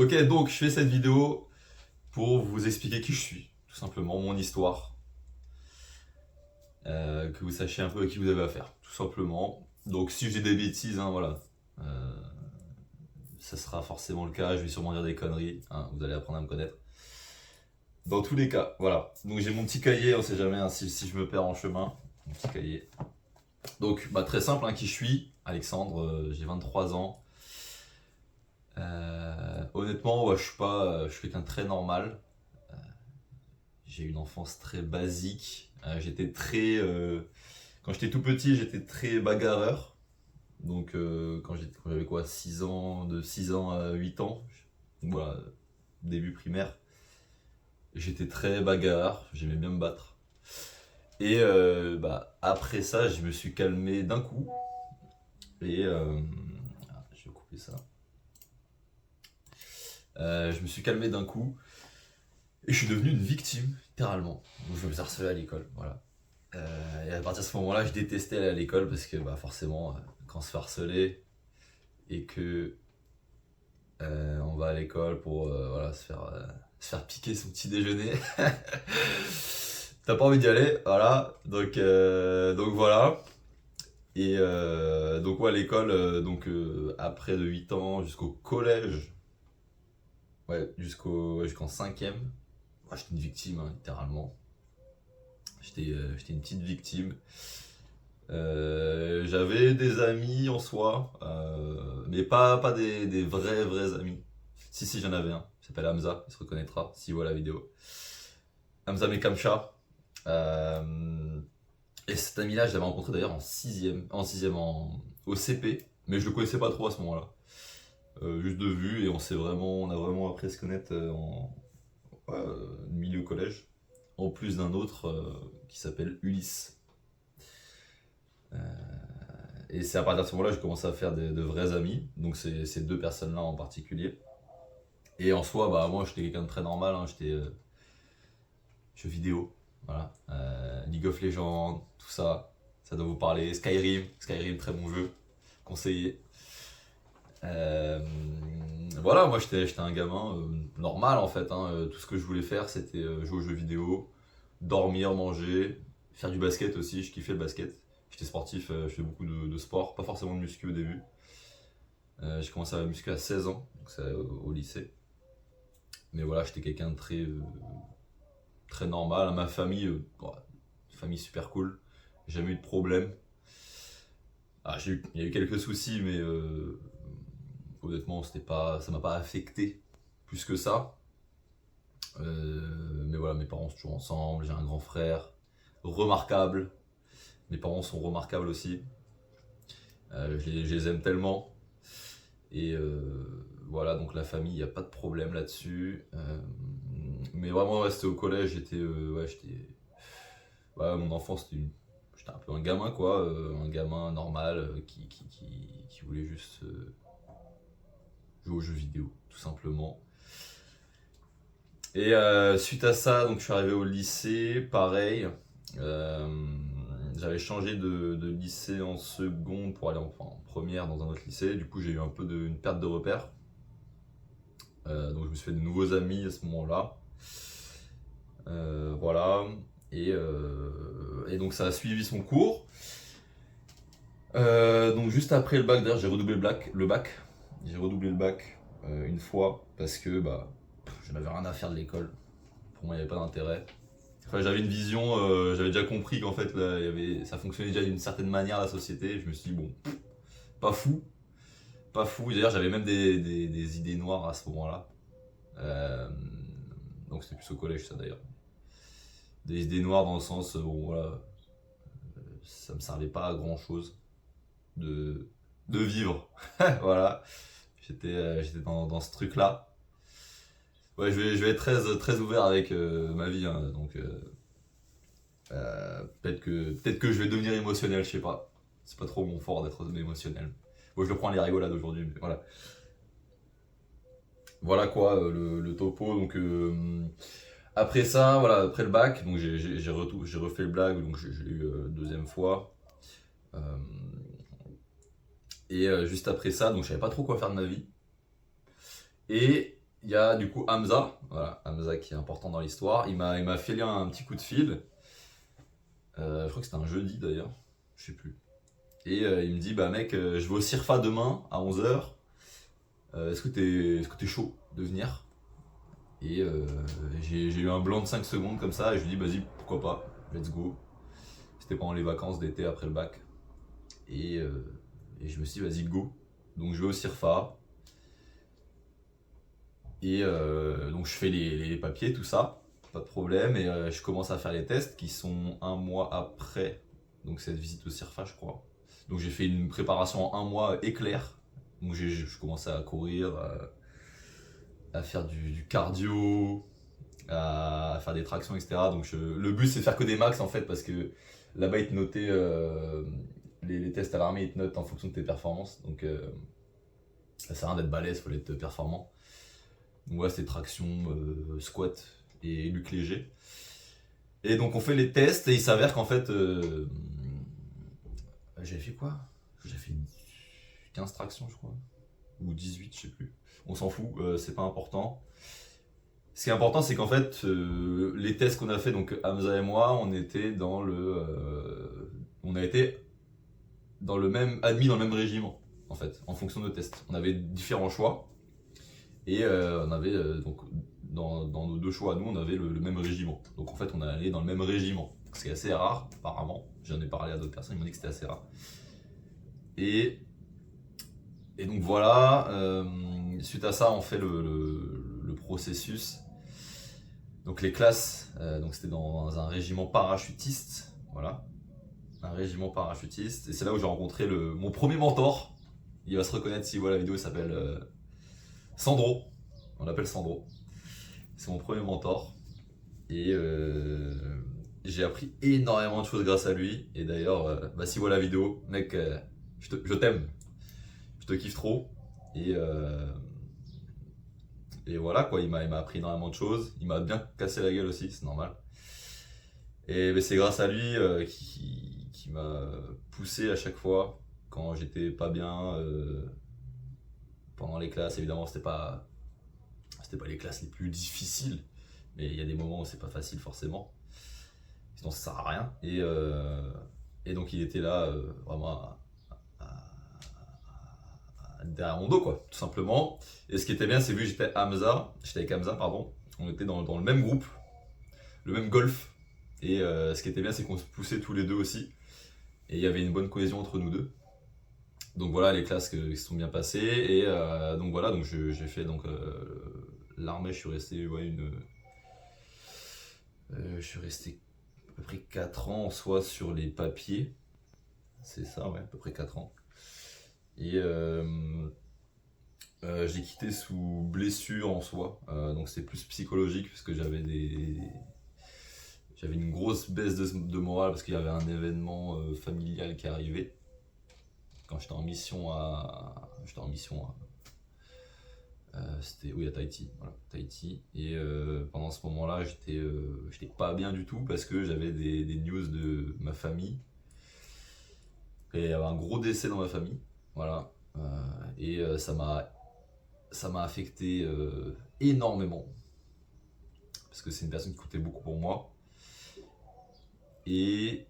Ok, donc je fais cette vidéo pour vous expliquer qui je suis, tout simplement, mon histoire, que vous sachiez un peu à qui vous avez affaire, tout simplement. Donc si j'ai des bêtises, hein, voilà, euh, ça sera forcément le cas, je vais sûrement dire des conneries, hein, vous allez apprendre à me connaître. Dans tous les cas, voilà. Donc j'ai mon petit cahier, on sait jamais hein, si je me perds en chemin, mon petit cahier. Donc très simple, hein, qui je suis, Alexandre, j'ai 23 ans. Honnêtement, ouais, je suis quelqu'un de très normal. J'ai une enfance très basique. Quand j'étais tout petit, j'étais très bagarreur. Donc quand j'avais quoi 6 ans, de 6 ans à 8 ans, voilà, début primaire, j'étais très bagarreur, j'aimais bien me battre. Et après ça, je me suis calmé d'un coup. Et je vais couper ça. Je me suis calmé d'un coup et je suis devenu une victime, littéralement. Donc je me faisais harceler à l'école, voilà. Et à partir de ce moment-là, je détestais aller à l'école parce que forcément, quand on se fait harceler et que on va à l'école pour voilà, se faire piquer son petit déjeuner, t'as pas envie d'y aller, voilà. Donc voilà. Et donc ouais, à l'école, après de 8 ans jusqu'au collège, ouais, jusqu'en cinquième, moi j'étais une victime, hein, littéralement. J'étais une petite victime. J'avais des amis en soi, mais pas des vrais amis. Si, j'en avais un. Il s'appelle Hamza, il se reconnaîtra s'il voit la vidéo. Hamza Mekamcha. Euh, et cet ami-là, je l'avais rencontré d'ailleurs au CP, mais je le connaissais pas trop à ce moment-là. Juste de vue, et on a vraiment appris à se connaître milieu collège. En plus d'un autre qui s'appelle Ulysse. Et c'est à partir de ce moment-là que j'ai commencé à faire de vrais amis. Donc c'est ces deux personnes-là en particulier. Et en soi, moi j'étais quelqu'un de très normal. Hein. J'étais jeux vidéo, voilà. League of Legends, tout ça. Ça doit vous parler. Skyrim, très bon jeu. Conseillé. Voilà, moi j'étais un gamin normal en fait. Hein. Tout ce que je voulais faire, c'était jouer aux jeux vidéo, dormir, manger, faire du basket aussi. Je kiffais le basket. J'étais sportif, je fais beaucoup de sport, pas forcément de muscu au début. J'ai commencé à la muscu à 16 ans, donc c'est au lycée. Mais voilà, j'étais quelqu'un de très normal. Ma famille, famille super cool. J'ai jamais eu de problème. Il y a eu quelques soucis, mais honnêtement, ça m'a pas affecté plus que ça. Mais voilà, mes parents sont toujours ensemble. J'ai un grand frère remarquable. Mes parents sont remarquables aussi. Je les aime tellement. Et voilà, donc la famille, il n'y a pas de problème là-dessus. Mais vraiment, ouais, c'était au collège, mon enfance, j'étais un peu un gamin, quoi. Un gamin normal qui voulait juste jouer aux jeux vidéo, tout simplement. Et suite à ça, donc je suis arrivé au lycée, pareil. Euh, J'avais changé de lycée en seconde pour aller en première dans un autre lycée. Du coup, j'ai eu un peu une perte de repère. Donc je me suis fait de nouveaux amis à ce moment-là. Voilà. Et donc ça a suivi son cours. Donc juste après le bac, d'ailleurs j'ai redoublé le bac. J'ai redoublé le bac une fois parce que je n'avais rien à faire de l'école. Pour moi il n'y avait pas d'intérêt. Enfin, j'avais une vision, j'avais déjà compris qu'en fait là, ça fonctionnait déjà d'une certaine manière la société. Je me suis dit bon, pas fou, pas fou. D'ailleurs j'avais même des idées noires à ce moment-là. Euh, donc c'était plus au collège ça d'ailleurs. Des idées noires dans le sens, bon voilà, ça me servait pas à grand chose de vivre. Voilà, j'étais dans ce truc-là. Ouais, je vais être très ouvert avec ma vie, hein, donc peut-être que je vais devenir émotionnel, je sais pas. C'est pas trop mon fort d'être émotionnel. Bon, je le prends à les rigolades aujourd'hui, mais voilà. Voilà quoi, le topo. Donc après ça, voilà, après le bac, donc j'ai refait le bac, donc j'ai eu deuxième fois. Euh, et juste après ça, donc je savais pas trop quoi faire de ma vie. Et il y a du coup Hamza, voilà, Hamza qui est important dans l'histoire. Il m'a filé un petit coup de fil. Je crois que c'était un jeudi d'ailleurs, je sais plus. Et il me dit, bah mec, je vais au CIRFA demain à 11h. Est-ce que t'es chaud de venir? Et j'ai eu un blanc de 5 secondes comme ça, et je lui dis, vas-y, pourquoi pas, let's go. C'était pendant les vacances d'été après le bac. Et je me suis dit, vas-y, go. Donc je vais au CIRFA. Et donc je fais les papiers, tout ça, pas de problème. Et je commence à faire les tests qui sont un mois après donc cette visite au CIRFA, je crois. Donc j'ai fait une préparation en un mois éclair. Donc je commençais à courir, à faire du cardio, à faire des tractions, etc. Donc le but c'est de faire que des max en fait, parce que là-bas ils te notaient les tests à l'armée, ils te notent en fonction de tes performances. Donc ça sert à rien d'être balèze, il faut être performant. Donc voilà, c'est traction, squat et luc léger. Et donc on fait les tests et il s'avère qu'en fait j'avais fait quoi? J'avais fait 15 tractions je crois, ou 18, je sais plus. On s'en fout, c'est pas important. Ce qui est important, c'est qu'en fait, les tests qu'on a fait, donc Hamza et moi, on était on a été admis dans le même régiment, en fait, en fonction de nos tests. On avait différents choix, et on avait, donc, dans nos deux choix, nous, on avait le même régiment. Donc en fait, on est allé dans le même régiment, ce qui est assez rare, apparemment. J'en ai parlé à d'autres personnes, ils m'ont dit que c'était assez rare. Et donc voilà, suite à ça, on fait le processus. Donc les classes, donc c'était dans un régiment parachutiste, voilà, un régiment parachutiste. Et c'est là où j'ai rencontré mon premier mentor. Il va se reconnaître s'il voit la vidéo, il s'appelle Sandro. On l'appelle Sandro. C'est mon premier mentor. Et j'ai appris énormément de choses grâce à lui. Et d'ailleurs, s'il voit la vidéo, mec, je t'aime. Je te kiffe trop. Et voilà quoi, il m'a appris énormément de choses. Il m'a bien cassé la gueule aussi, c'est normal. Et c'est grâce à lui qui m'a poussé à chaque fois quand j'étais pas bien pendant les classes. Évidemment, c'était pas les classes les plus difficiles, mais il y a des moments où c'est pas facile forcément. Sinon, ça sert à rien. Et donc, il était là vraiment derrière mon dos, quoi, tout simplement. Et ce qui était bien, c'est vu que j'étais avec Hamza, pardon, on était dans le même groupe, le même golf. Et ce qui était bien, c'est qu'on se poussait tous les deux aussi. Et il y avait une bonne cohésion entre nous deux. Donc voilà, les classes qui se sont bien passées. Et donc voilà, donc j'ai fait l'armée, je suis resté je suis resté à peu près 4 ans en soi sur les papiers. C'est ça, ouais, à peu près 4 ans. Et j'ai quitté sous blessure en soi, donc c'est plus psychologique puisque j'avais une grosse baisse de morale parce qu'il y avait un événement familial qui arrivait quand j'étais en mission c'était oui à Tahiti, voilà, Tahiti. Et pendant ce moment-là, j'étais pas bien du tout parce que j'avais des news de ma famille. Et il y avait un gros décès dans ma famille, voilà. Et ça m'a affecté énormément parce que c'est une personne qui coûtait beaucoup pour moi. Et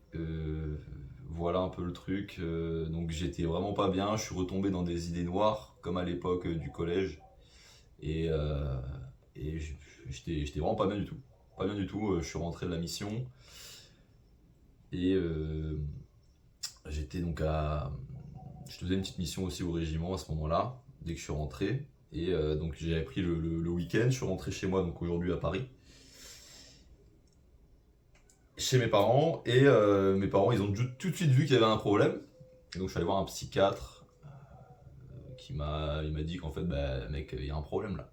voilà un peu le truc. Donc j'étais vraiment pas bien, je suis retombé dans des idées noires comme à l'époque du collège. Et j'étais vraiment pas bien du tout. Pas bien du tout, je suis rentré de la mission. Et j'étais donc je faisais une petite mission aussi au régiment à ce moment-là, dès que je suis rentré. Et donc j'avais pris le week-end, je suis rentré chez moi, donc aujourd'hui à Paris. Chez mes parents, et mes parents ils ont tout de suite vu qu'il y avait un problème. Et donc je suis allé voir un psychiatre il m'a dit qu'en fait, bah, mec, il y a un problème là.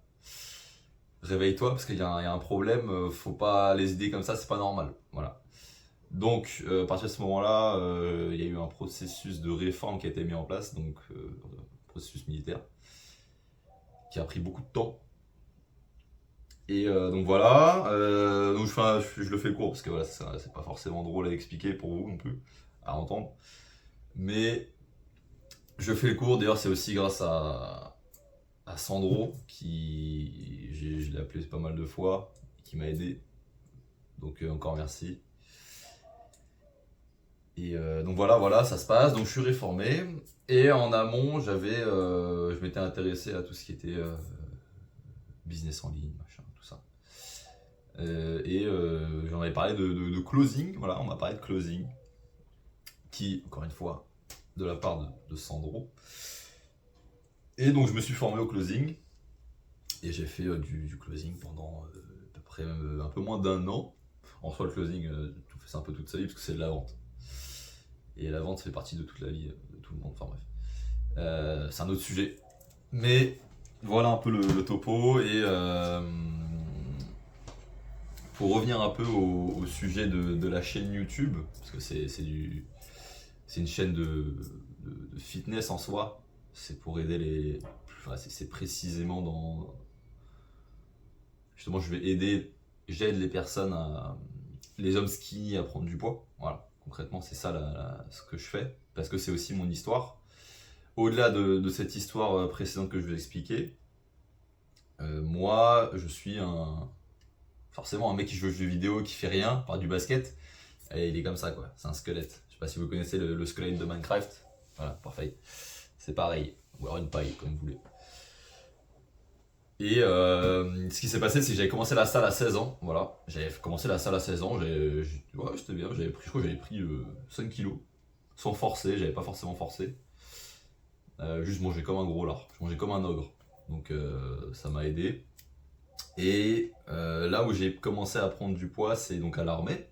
Réveille-toi parce qu'il y a un problème, faut pas les idées comme ça, c'est pas normal. Voilà. Donc, à partir de ce moment-là, il y a eu un processus de réforme qui a été mis en place, donc processus militaire, qui a pris beaucoup de temps. Et donc voilà, donc je le fais court parce que voilà, c'est pas forcément drôle à expliquer pour vous non plus, à entendre. Mais je fais le cours, d'ailleurs c'est aussi grâce à à Sandro, je l'ai appelé pas mal de fois, qui m'a aidé. Donc encore merci. Et donc voilà, ça se passe. Donc je suis réformé. Et en amont, je m'étais intéressé à tout ce qui était business en ligne, machin, tout ça. J'en avais parlé de closing. Voilà, on m'a parlé de closing. Qui, encore une fois, de la part de Sandro. Et donc je me suis formé au closing. Et j'ai fait du closing pendant à peu près un peu moins d'un an. En soi, le closing, tu fais ça un peu toute sa vie parce que c'est de la vente. Et la vente fait partie de toute la vie de tout le monde. Enfin bref. C'est un autre sujet. Mais voilà un peu le topo. Et pour revenir un peu au sujet de la chaîne YouTube, parce que c'est une chaîne de fitness en soi. C'est pour aider les. Enfin, c'est précisément dans. Justement, j'aide les personnes les hommes skinny à prendre du poids. Voilà, concrètement, c'est ça ce que je fais, parce que c'est aussi mon histoire. Au-delà de cette histoire précédente que je vais expliquer, moi, je suis forcément un mec qui joue aux jeux vidéo, qui fait rien, par du basket, et il est comme ça, quoi. C'est un squelette. Je sais pas si vous connaissez le squelette de Minecraft. Voilà, parfait. C'est pareil, ou alors une paille, comme vous voulez. Et ce qui s'est passé, c'est que j'avais commencé la salle à 16 ans. Voilà, j'avais commencé la salle à 16 ans. Ouais, c'était bien. Je crois que j'avais pris 5 kilos. Sans forcer, j'avais pas forcément forcé. Juste manger comme un gros lard. Je mangeais comme un ogre. Donc ça m'a aidé. Et là où j'ai commencé à prendre du poids, c'est donc à l'armée.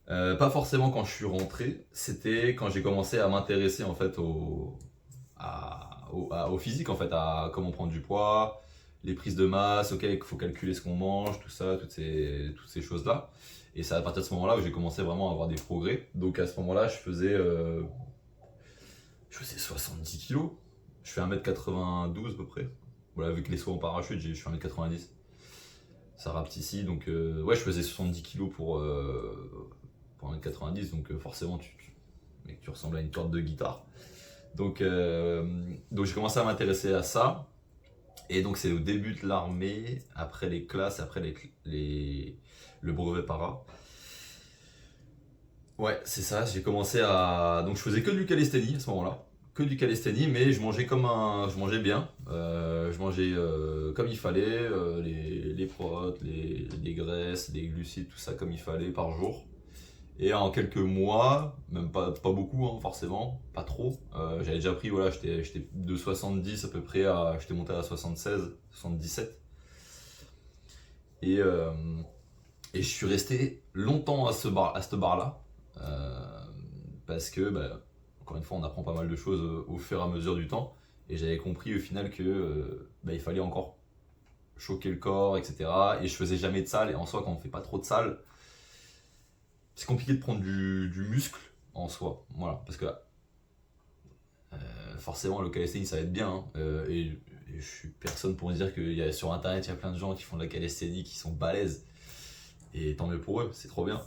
Pas forcément quand je suis rentré, c'était quand j'ai commencé à m'intéresser en fait au physique, en fait, à comment prendre du poids, les prises de masse, ok, il faut calculer ce qu'on mange, tout ça, toutes ces choses-là. Et c'est à partir de ce moment-là où j'ai commencé vraiment à avoir des progrès. Donc à ce moment-là, je faisais 70 kilos. Je fais 1m92 à peu près. Voilà, avec les sauts en parachute, je suis 1m90. Ça rapte ici, donc ouais, je faisais 70 kilos pour 1m90, donc forcément, tu ressembles à une corde de guitare. Donc j'ai commencé à m'intéresser à ça. Et donc c'est au début de l'armée, après les classes, après le brevet para. Ouais, c'est ça, j'ai commencé à. Donc je faisais que du calisthénie à ce moment-là. Que du calisthénie, mais je mangeais je mangeais bien. Je mangeais comme il fallait, les protes, les graisses, les glucides, tout ça comme il fallait par jour. Et en quelques mois, même pas beaucoup hein, forcément, pas trop, j'avais déjà pris, voilà, j'étais de 70 à peu près, j'étais monté à 76, 77. Et, euh, et je suis resté longtemps à cette barre-là, parce que, bah, encore une fois, on apprend pas mal de choses au fur et à mesure du temps. Et j'avais compris au final que bah, il fallait encore choquer le corps, etc. Et je faisais jamais de salle, et en soi, quand on fait pas trop de salle, c'est compliqué de prendre du muscle en soi, voilà, parce que forcément le calisthénie ça va être bien, hein, et je suis personne pour dire que sur internet il y a plein de gens qui font de la calisthénie qui sont balèzes, et tant mieux pour eux, c'est trop bien.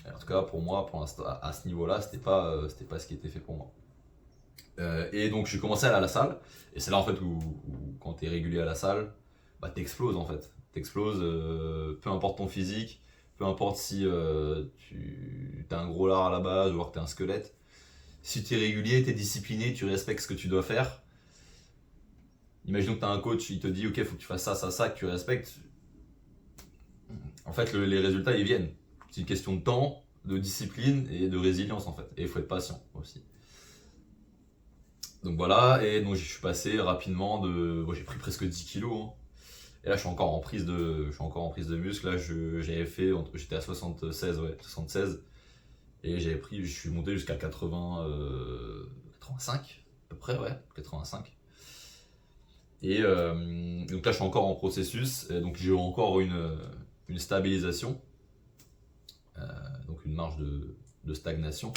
Et en tout cas pour moi, pour l'instant, à ce niveau-là, c'était pas ce qui était fait pour moi. Et donc j'ai commencé à aller à la salle, et c'est là en fait où quand t'es régulier à la salle, bah t'exploses en fait, t'exploses, peu importe ton physique. Peu importe si tu as un gros lard à la base ou alors que tu es un squelette. Si tu es régulier, tu es discipliné, tu respectes ce que tu dois faire. Imaginons que tu as un coach, il te dit ok, il faut que tu fasses ça, ça, ça, que tu respectes. En fait, les résultats, ils viennent. C'est une question de temps, de discipline et de résilience en fait. Et il faut être patient aussi. Donc voilà, et donc je suis passé rapidement bon, j'ai pris presque 10 kilos. Hein. Et là, je suis encore en prise de muscle. Là, j'étais à 76, ouais, 76. Et je suis monté jusqu'à 85, à peu près, ouais, 85. Et donc là, je suis encore en processus. Et donc, j'ai encore une stabilisation, donc une marge de stagnation.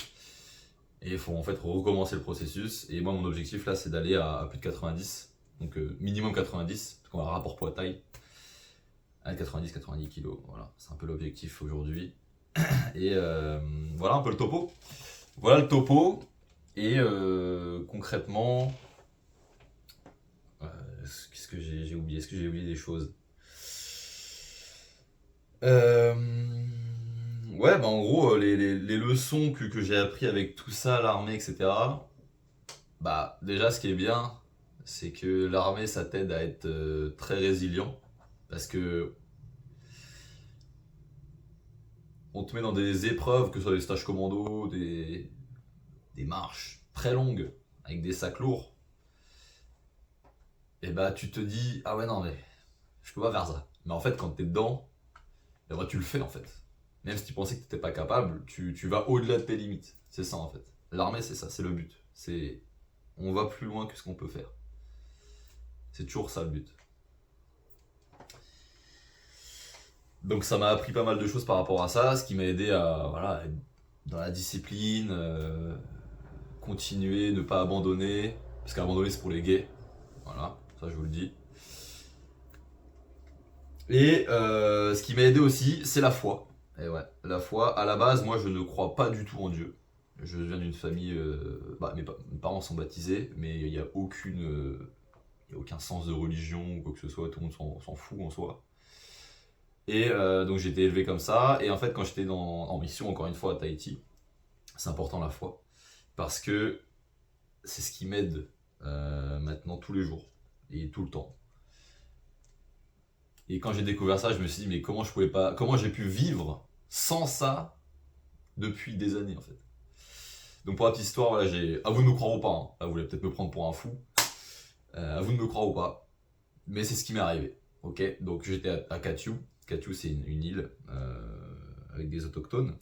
Et il faut en fait recommencer le processus. Et moi, mon objectif là, c'est d'aller à plus de 90. Donc, minimum 90, parce qu'on a un rapport poids-taille. À 90 kilos, voilà, c'est un peu l'objectif aujourd'hui. Et voilà un peu le topo. Voilà le topo. Et concrètement, qu'est-ce que j'ai oublié? Est-ce que j'ai oublié des choses? Ouais, bah en gros, les leçons que j'ai appris avec tout ça, l'armée, etc. Bah, déjà, ce qui est bien, c'est que l'armée, ça t'aide à être très résilient. Parce que on te met dans des épreuves, que ce soit des stages commando, des marches très longues, avec des sacs lourds. Et bah, tu te dis, ah ouais, non, mais je peux pas faire ça. Mais en fait, quand t'es dedans, et bah, tu le fais en fait. Même si tu pensais que t'étais pas capable, tu vas au-delà de tes limites. C'est ça en fait. L'armée, c'est ça, c'est le but. C'est on va plus loin que ce qu'on peut faire. C'est toujours ça le but. Donc ça m'a appris pas mal de choses par rapport à ça, ce qui m'a aidé à voilà, être dans la discipline, continuer, ne pas abandonner, parce qu'abandonner c'est pour les gays, voilà, ça je vous le dis. Et ce qui m'a aidé aussi, c'est la foi. Et ouais, la foi, à la base, moi je ne crois pas du tout en Dieu. Je viens d'une famille, mes parents sont baptisés, mais il n'y a il y a aucun sens de religion ou quoi que ce soit, tout le monde s'en fout en soi. Et donc j'ai été élevé comme ça. Et en fait, quand j'étais en mission, encore une fois, à Tahiti, c'est important la foi. Parce que c'est ce qui m'aide maintenant tous les jours et tout le temps. Et quand j'ai découvert ça, je me suis dit, mais comment j'ai pu vivre sans ça depuis des années en fait. Donc pour la petite histoire, voilà, à vous de me croire ou pas, hein. Là, vous voulez peut-être me prendre pour un fou. À vous de me croire ou pas. Mais c'est ce qui m'est arrivé. Ok, donc j'étais à Katiou. Katiou, c'est une île avec des autochtones.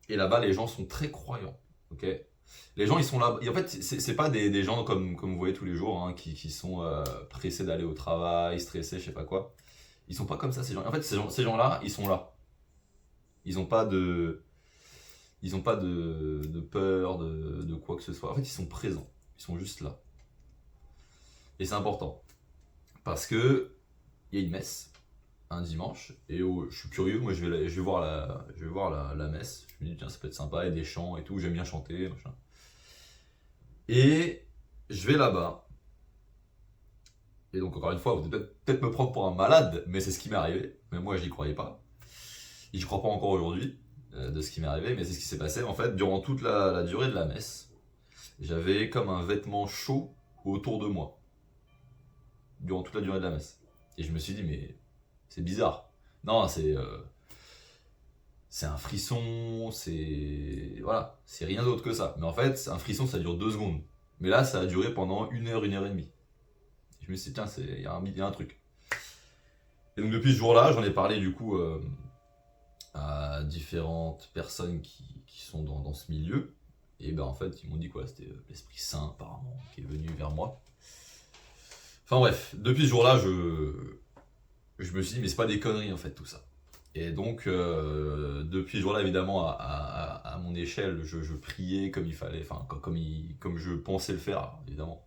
Et là-bas, les gens sont très croyants. Ok, les gens, ils sont là. Et en fait, c'est pas des gens comme vous voyez tous les jours, hein, qui sont pressés d'aller au travail, stressés, je sais pas quoi. Ils sont pas comme ça, ces gens. En fait, ces gens-là, ils sont là. Ils ont pas de, ils ont pas de peur, de quoi que ce soit. En fait, ils sont présents. Ils sont juste là. Et c'est important. Parce que il y a une messe un dimanche et je suis curieux, moi je vais voir la messe. Je me dis tiens ça peut être sympa, il y a des chants et tout, j'aime bien chanter, machin. Et je vais là-bas. Et donc encore une fois, vous devez peut-être me prendre pour un malade, mais c'est ce qui m'est arrivé. Mais moi j'y croyais pas. Et j'y crois pas encore aujourd'hui de ce qui m'est arrivé, mais c'est ce qui s'est passé en fait durant toute la durée de la messe. J'avais comme un vêtement chaud autour de moi durant toute la durée de la messe. Et je me suis dit mais c'est bizarre. Non, c'est un frisson, voilà, c'est rien d'autre que ça. Mais en fait, un frisson ça dure 2 secondes. Mais là, ça a duré pendant 1 heure et demie. Je me suis dit tiens, il y a un truc. Et donc depuis ce jour-là, j'en ai parlé du coup à différentes personnes qui sont dans ce milieu. Et ben en fait, ils m'ont dit quoi, c'était l'Esprit Saint apparemment qui est venu vers moi. Enfin bref, depuis ce jour-là, je me suis dit mais c'est pas des conneries en fait tout ça. Et donc depuis ce jour-là évidemment à mon échelle je priais comme il fallait, enfin comme je pensais le faire évidemment.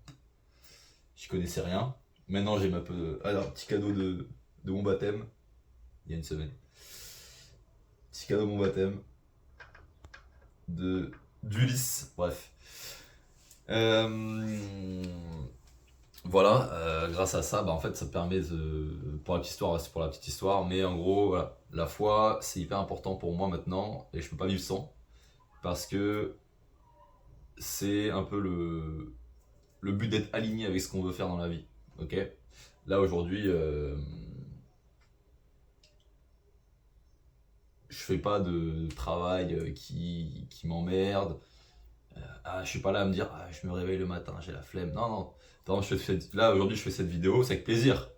Je connaissais rien. Maintenant j'ai ma peu. Alors petit cadeau de mon baptême il y a une semaine. Petit cadeau de mon baptême d'Ulysse. Bref. Voilà, grâce à ça, bah en fait, ça permet pour la petite histoire, c'est pour la petite histoire, mais en gros, voilà, la foi, c'est hyper important pour moi maintenant, et je peux pas vivre sans, parce que c'est un peu le but d'être aligné avec ce qu'on veut faire dans la vie, ok? Là aujourd'hui, je fais pas de travail qui m'emmerde. Je suis pas là à me dire, je me réveille le matin, j'ai la flemme. Non, non. Non, là aujourd'hui, je fais cette vidéo, c'est avec plaisir.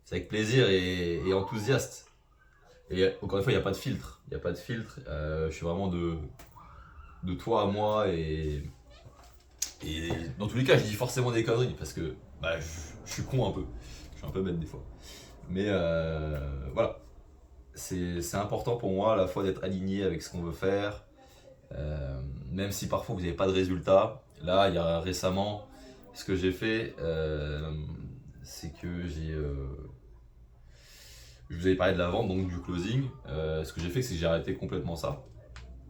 C'est avec plaisir et enthousiaste. Et encore une fois, il n'y a pas de filtre. Il n'y a pas de filtre. Je suis vraiment de toi à moi et dans tous les cas, je dis forcément des conneries parce que je suis con un peu. Je suis un peu bête des fois. Mais voilà. C'est important pour moi à la fois d'être aligné avec ce qu'on veut faire. Même si parfois vous n'avez pas de résultat. Là, il y a récemment, ce que j'ai fait, c'est que je vous avais parlé de la vente, donc du closing. Ce que j'ai fait, c'est que j'ai arrêté complètement ça.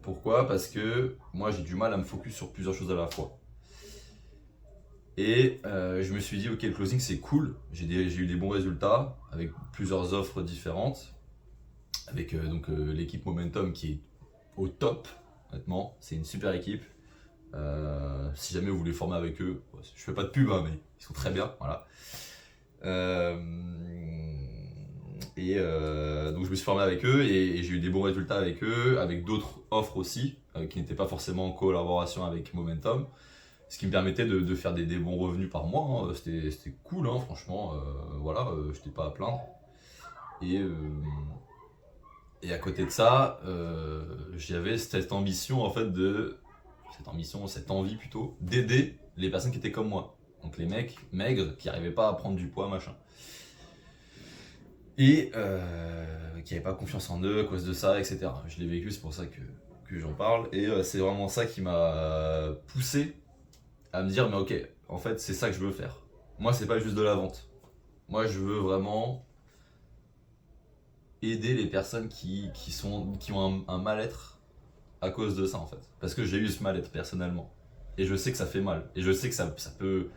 Pourquoi? Parce que moi, j'ai du mal à me focus sur plusieurs choses à la fois. Et je me suis dit, ok, le closing c'est cool, j'ai eu des bons résultats avec plusieurs offres différentes, avec l'équipe Momentum qui est au top, honnêtement, c'est une super équipe. Si jamais vous voulez former avec eux, je fais pas de pub, hein, mais ils sont très bien, voilà. Donc je me suis formé avec eux et j'ai eu des bons résultats avec eux, avec d'autres offres aussi, qui n'étaient pas forcément en collaboration avec Momentum. Ce qui me permettait de faire des bons revenus par mois, hein. C'était cool, hein, franchement, voilà, j'étais pas à plaindre. Et, euh, et à côté de ça, j'avais cette ambition en fait cette envie plutôt, d'aider les personnes qui étaient comme moi. Donc les mecs maigres qui n'arrivaient pas à prendre du poids, machin. Et qui n'avaient pas confiance en eux à cause de ça, etc. Je l'ai vécu, c'est pour ça que j'en parle. Et c'est vraiment ça qui m'a poussé à me dire, mais ok, en fait, c'est ça que je veux faire. Moi, c'est pas juste de la vente. Moi, je veux vraiment aider les personnes qui ont un mal-être à cause de ça, en fait. Parce que j'ai eu ce mal-être personnellement. Et je sais que ça fait mal. Et je sais que ça peut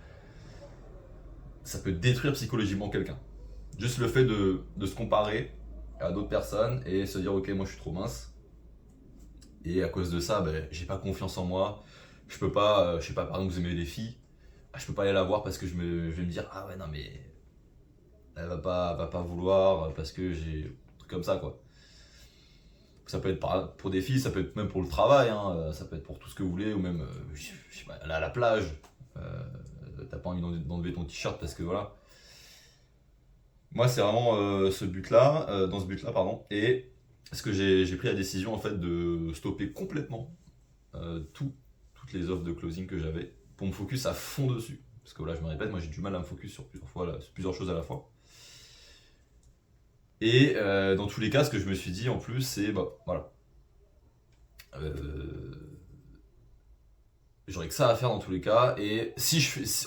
détruire psychologiquement quelqu'un. Juste le fait de se comparer à d'autres personnes et se dire, ok, moi, je suis trop mince. Et à cause de ça, ben, j'ai pas confiance en moi. Je peux pas, je sais pas, par exemple, vous aimez les filles. Je peux pas aller la voir parce que je vais me dire, ah ouais, non, mais elle va pas vouloir parce que j'ai un truc comme ça, quoi. Ça peut être pour des filles, ça peut être même pour le travail, hein, ça peut être pour tout ce que vous voulez, ou même je sais pas, aller à la plage. T'as pas envie d'enlever ton t-shirt parce que voilà. Moi, c'est vraiment dans ce but-là, pardon. Et parce que j'ai pris la décision en fait de stopper complètement toutes les offres de closing que j'avais pour me focus à fond dessus. Parce que là, je me répète, moi j'ai du mal à me focus sur plusieurs choses à la fois. Et dans tous les cas, ce que je me suis dit en plus, c'est bah voilà. J'aurais que ça à faire dans tous les cas. Et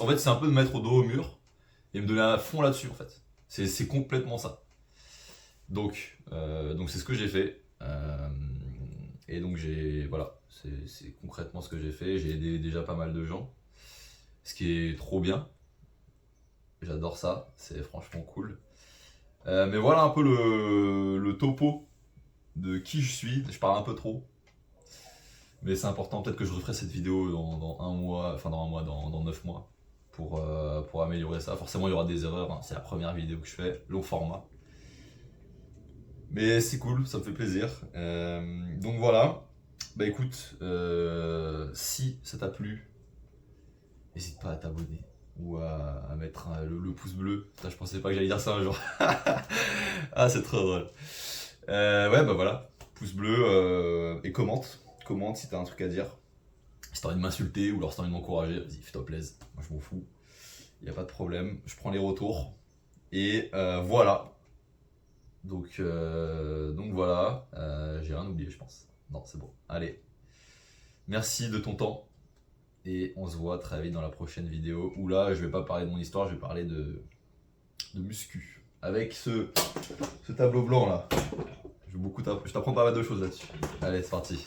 en fait, c'est un peu de mettre au dos au mur et me donner à fond là-dessus en fait. C'est complètement ça. Donc c'est ce que j'ai fait. Et donc voilà, c'est concrètement ce que j'ai fait. J'ai aidé déjà pas mal de gens, ce qui est trop bien. J'adore ça, c'est franchement cool. Mais voilà un peu le topo de qui je suis. Je parle un peu trop, mais c'est important. Peut-être que je referai cette vidéo dans un mois, enfin dans un mois, dans 9 mois, pour améliorer ça. Forcément, il y aura des erreurs, hein. C'est la première vidéo que je fais, long format. Mais c'est cool, ça me fait plaisir. Donc voilà. Bah écoute, si ça t'a plu, n'hésite pas à t'abonner ou à mettre le pouce bleu. Putain, je pensais pas que j'allais dire ça un jour. Ah, c'est trop drôle. Ouais, bah voilà. Pouce bleu et commente. Commente si t'as un truc à dire. Si t'as envie de m'insulter ou alors si t'as envie de m'encourager, vas-y, fais-toi plaisir. Moi, je m'en fous. Y a pas de problème. Je prends les retours. Et voilà. Donc voilà. J'ai rien oublié, je pense. Non, c'est bon. Allez. Merci de ton temps. Et on se voit très vite dans la prochaine vidéo où là, je vais pas parler de mon histoire, je vais parler de muscu. Avec ce tableau blanc là. Je t'apprends pas mal de choses là-dessus. Allez, c'est parti.